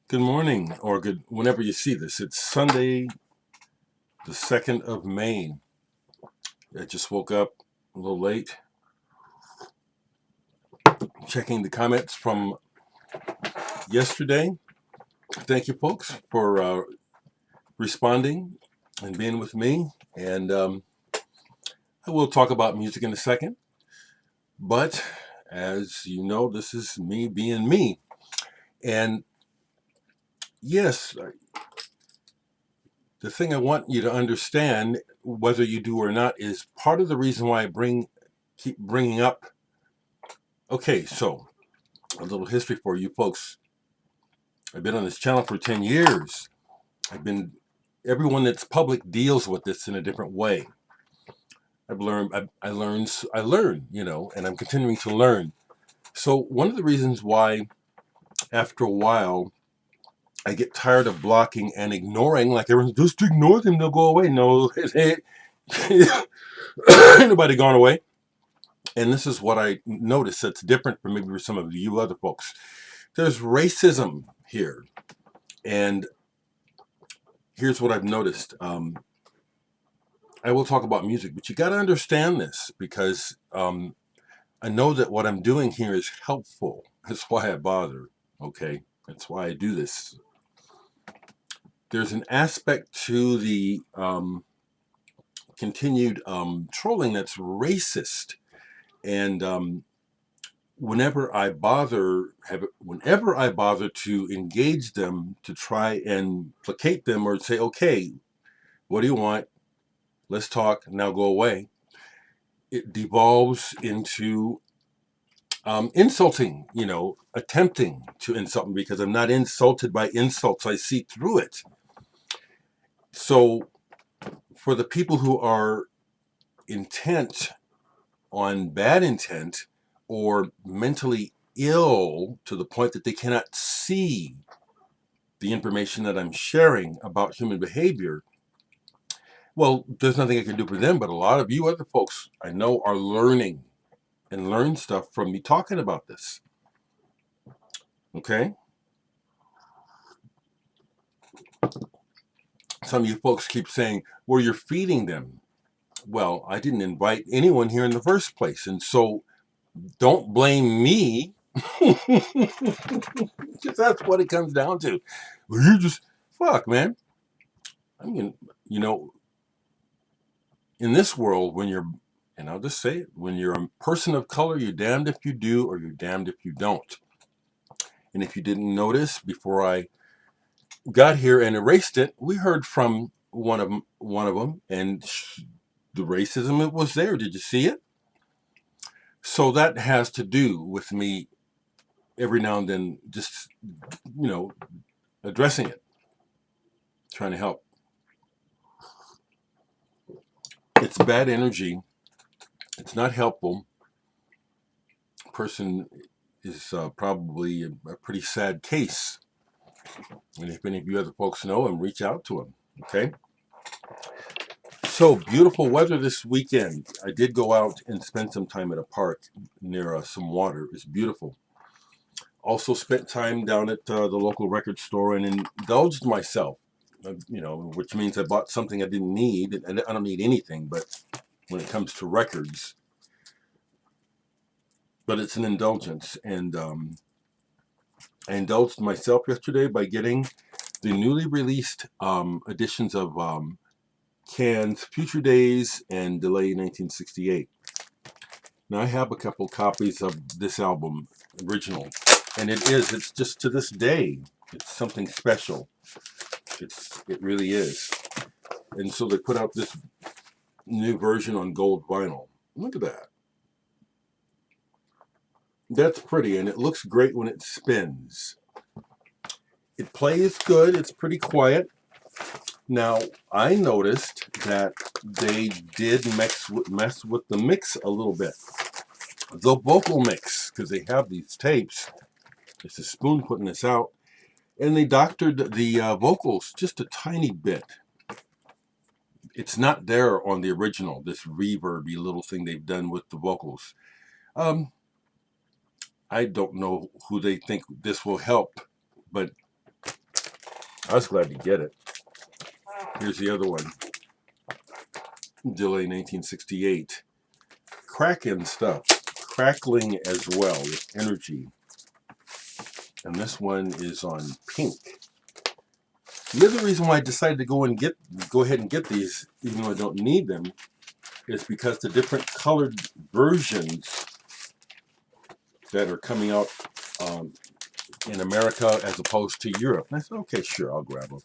Good morning, or good whenever you see this. It's Sunday, the 2nd of May. I just woke up a little late, checking the comments from yesterday. Thank you, folks, for responding and being with me. And I will talk about music in a second. But as you know, this is me being me. And yes, the thing I want you to understand, whether you do or not, is part of the reason why I keep bringing up. Okay, so a little history for you folks. I've been on this channel for 10 years. Everyone that's public deals with this in a different way. I learn, and I'm continuing to learn. So one of the reasons why, after a while, I get tired of blocking and ignoring, like everyone's just ignore them, they'll go away. No, ain't nobody gone away. And this is what I notice that's different from maybe some of you other folks. There's racism here. And here's what I've noticed. I will talk about music, but you got to understand this because I know that what I'm doing here is helpful. That's why I bother. Okay, that's why I do this. There's an aspect to the continued trolling that's racist, and whenever I bother to engage them to try and placate them or say, okay, what do you want? Let's talk. Now go away. It devolves into insulting, attempting to insult me because I'm not insulted by insults. I see through it. So for the people who are intent on bad intent or mentally ill to the point that they cannot see the information that I'm sharing about human behavior, well, there's nothing I can do for them, but a lot of you other folks I know are learning and learn stuff from me talking about this. Okay? Some of you folks keep saying, well, you're feeding them. Well, I didn't invite anyone here in the first place. And so don't blame me. Because that's what it comes down to. Well, you just, fuck, man. I mean, you know, in this world, and I'll just say it, when you're a person of color, you're damned if you do or you're damned if you don't. And if you didn't notice before I got here and erased it, we heard from one of them, and the racism it was there. Did you see it? So that has to do with me every now and then just addressing it, trying to help. It's bad energy. It's not helpful. Person is probably a pretty sad case. And if any of you other folks know him, reach out to him. Okay. So beautiful weather this weekend. I did go out and spend some time at a park near some water. It's beautiful. Also spent time down at the local record store and indulged myself. Which means I bought something I didn't need. And I don't need anything, but when it comes to records, but it's an indulgence. And I indulged myself yesterday by getting the newly released editions of Can's Future Days and Delay 1968. Now I have a couple copies of this album, original, and it's just to this day, it's something special. It really is. And so they put out this new version on gold vinyl. Look at that. That's pretty, and it looks great when it spins. It plays good. It's pretty quiet. Now, I noticed that they did mess with the mix a little bit. The vocal mix, because they have these tapes. It's a spoon putting this out. And they doctored the vocals just a tiny bit. It's not there on the original, this reverby little thing they've done with the vocals. I don't know who they think this will help, but I was glad to get it. Here's the other one. Delay 1968. Cracking stuff. Crackling as well with energy. And this one is on pink. The other reason why I decided to go ahead and get these, even though I don't need them, is because the different colored versions that are coming out in America as opposed to Europe. And I said, okay, sure, I'll grab them.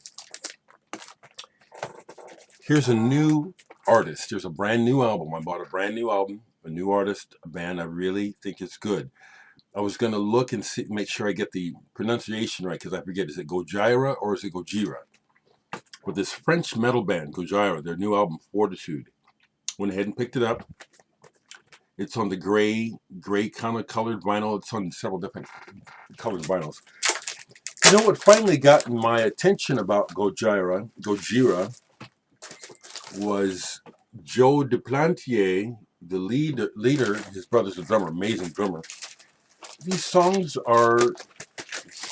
Here's a new artist. Here's a brand new album. I bought a brand new album, a new artist, a band I really think is good. I was going to look and see, make sure I get the pronunciation right, because I forget, is it Gojira or is it Gojira? But this French metal band, Gojira, their new album, Fortitude, went ahead and picked it up. It's on the gray kind of colored vinyl. It's on several different colored vinyls. You know what finally got my attention about Gojira was Joe Duplantier, the leader. His brother's a drummer, amazing drummer. These songs are,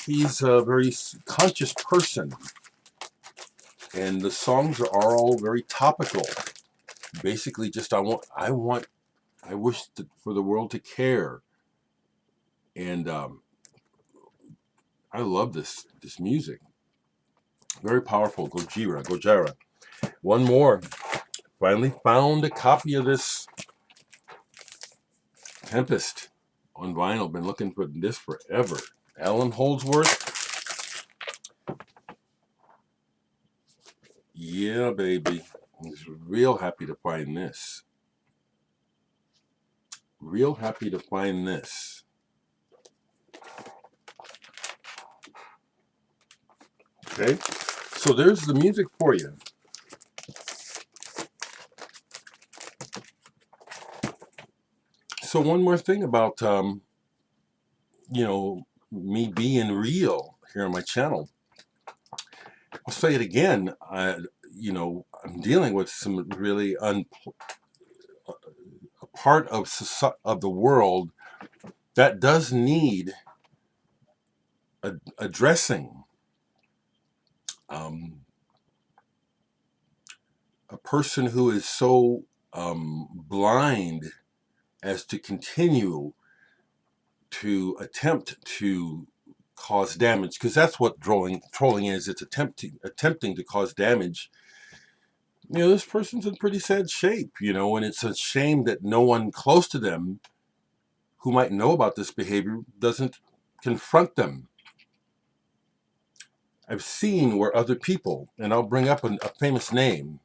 he's a very conscious person, and the songs are all very topical. Basically, just I wish for the world to care, and I love this music. Very powerful. Gojira. One more. Finally found a copy of this Tempest on vinyl. Been looking for this forever. Alan Holdsworth. Yeah, baby. I was real happy to find this. Real happy to find this. Okay, so there's the music for you. So one more thing about me being real here on my channel. I'll say it again. I'm dealing with some really a part of the world that does need addressing. A person who is so blind as to continue to attempt to cause damage, because that's what trolling is. It's attempting to cause damage. This person's in pretty sad shape, and it's a shame that no one close to them who might know about this behavior doesn't confront them. I've seen where other people, and I'll bring up a famous name,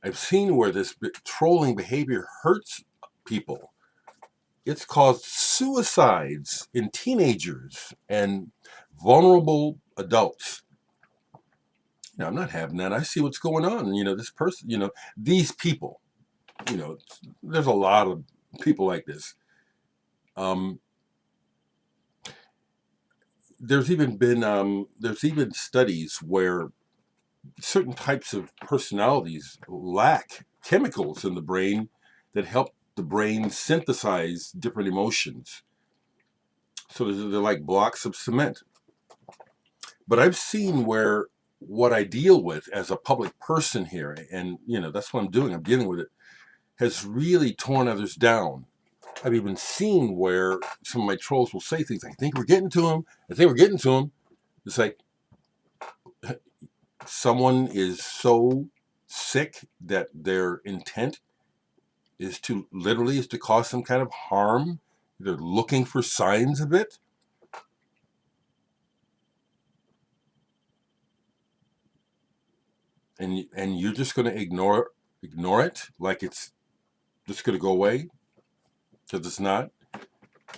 I've seen where this trolling behavior hurts people. It's caused suicides in teenagers and vulnerable adults. I'm not having that. I see what's going on. This person, these people, there's a lot of people like this. There's even studies where certain types of personalities lack chemicals in the brain that help the brain synthesize different emotions. So they're like blocks of cement. But I've seen where what I deal with as a public person here, and that's what I'm doing, I'm dealing with it, has really torn others down. I've even seen where some of my trolls will say things, I think we're getting to him. It's like someone is so sick that their intent is to cause some kind of harm. They're looking for signs of it. And you're just going to ignore it like it's just going to go away, because it's not.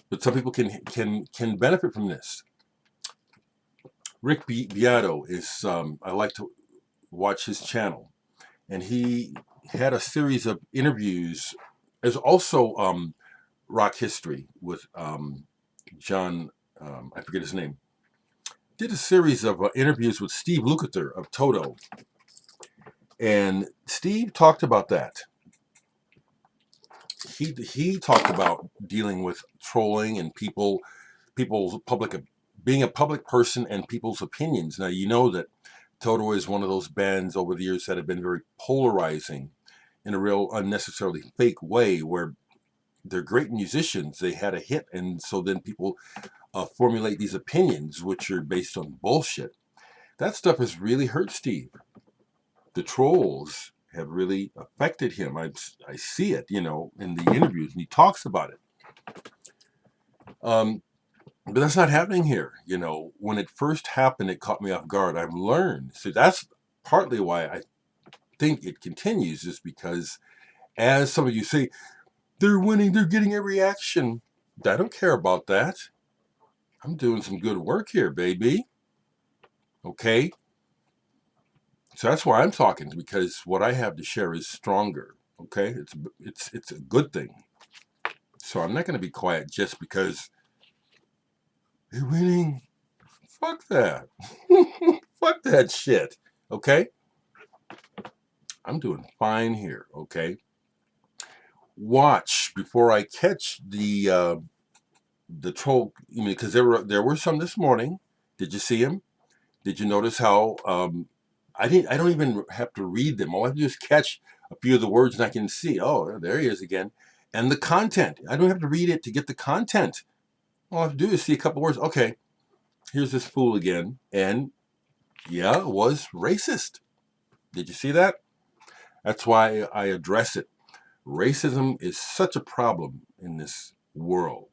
But some people can benefit from this. Rick Beato is I like to watch his channel, and he had a series of interviews. There's also rock history with John, I forget his name. Did a series of interviews with Steve Lukather of Toto, and Steve talked about that. He talked about dealing with trolling and people's public, being a public person and people's opinions. Now, that Toto is one of those bands over the years that have been very polarizing in a real unnecessarily fake way, where they're great musicians. They had a hit, and so then people formulate these opinions which are based on bullshit. That stuff has really hurt Steve. The trolls have really affected him. I see it, in the interviews, and he talks about it. But that's not happening here. When it first happened, it caught me off guard. I've learned. So that's partly why I think it continues, is because, as some of you say, they're winning, they're getting a reaction. I don't care about that. I'm doing some good work here, baby. Okay? So that's why I'm talking, because what I have to share is stronger. Okay? It's a good thing. So I'm not going to be quiet just because they're winning. Fuck that. Fuck that shit. Okay? I'm doing fine here. Okay? Watch before I catch the troll. Because there were some this morning. Did you see him? Did you notice how I don't even have to read them. All I have to do is catch a few of the words and I can see, oh, there he is again. And the content. I don't have to read it to get the content. All I have to do is see a couple words. Okay, here's this fool again. And yeah, it was racist. Did you see that? That's why I address it. Racism is such a problem in this world.